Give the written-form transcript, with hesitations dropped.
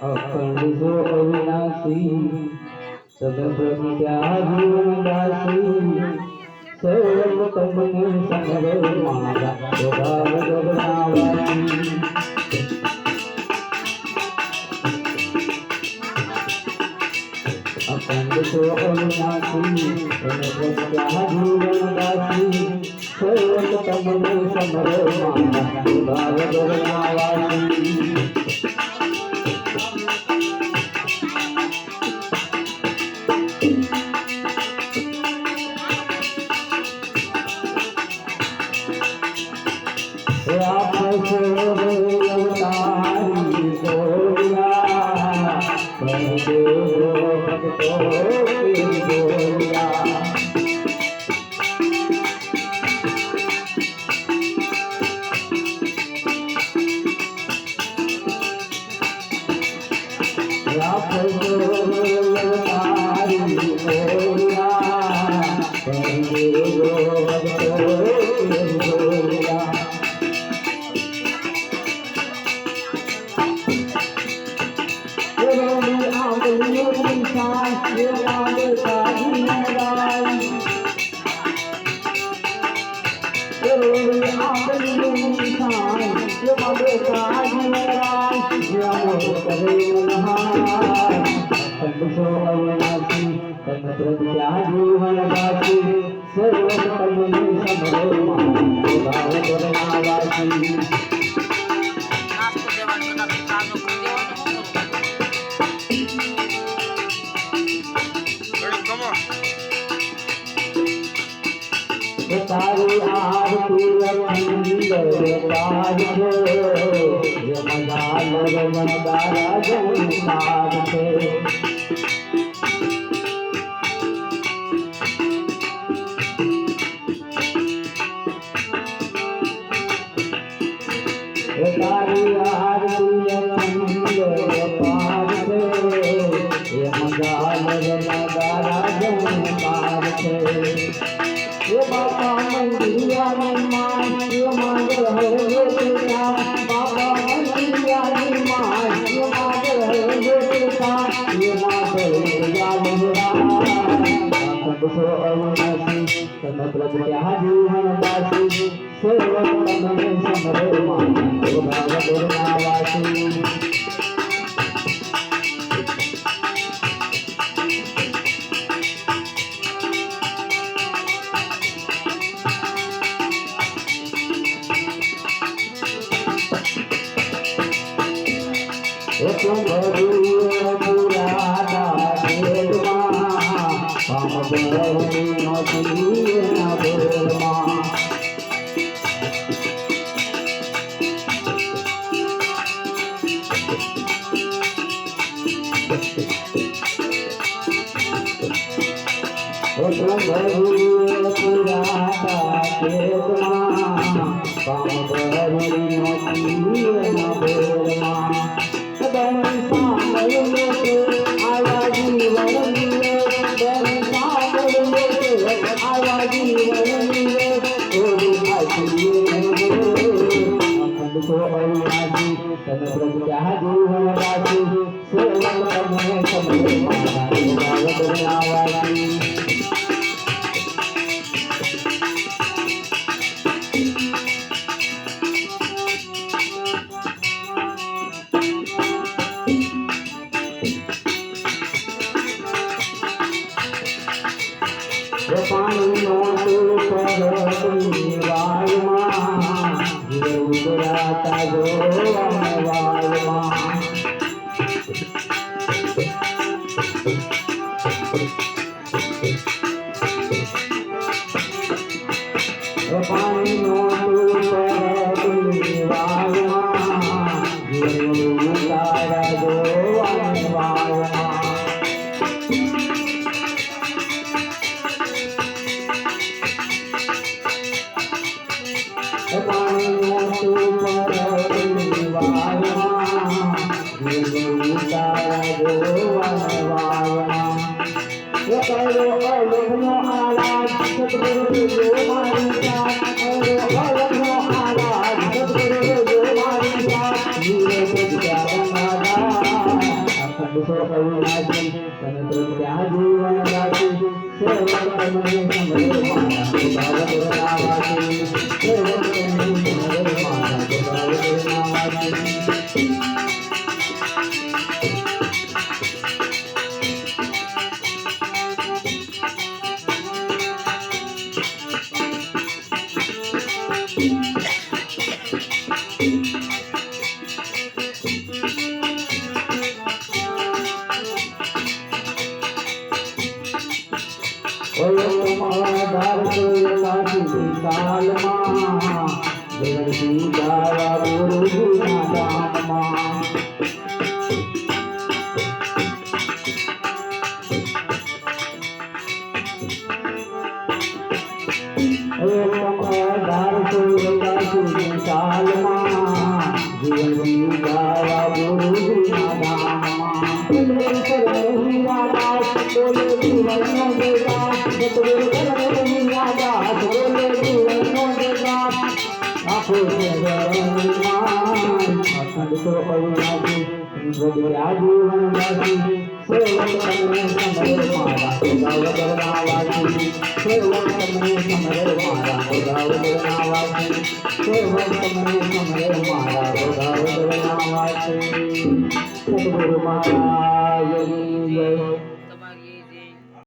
અખંડ જો અવિનાશી તમે પ્રત્યા જીવનદાસી સર્વ તમને સમરે મારા સ્વભાવ ગગનાવાસી અખંડ જો અવિનાશી તમે પ્રત્યા જીવનદાસી સર્વ તમને સમરે મારા સ્વભાવ ગગનાવાસી તારી આરતી અખંડ પાદ છે યમદાલ રમદારા જનતાર છે તારી આરતી અખંડ પાદ છે યમદાલ રમદારા જનતાર છે बाबा मंदिरिया मान मांग रहे बेटा बाबा मंदिरिया मान मांग रहे बेटा ये मांग रहे सब सो अवनासी समग्र क्या जीवन दासी सर्व तमने समरे मान भाव गुरुनावासी You અખંડ સો કરુણાજી તમે પ્રગટ્યા જીવન દાસી સેવક તમને સમરે મારા ભાવ દુર્નાવાસી સેવક તમને સમરે મારા ભાવ દુર્નાવાસી સદગુરુ મહારાજ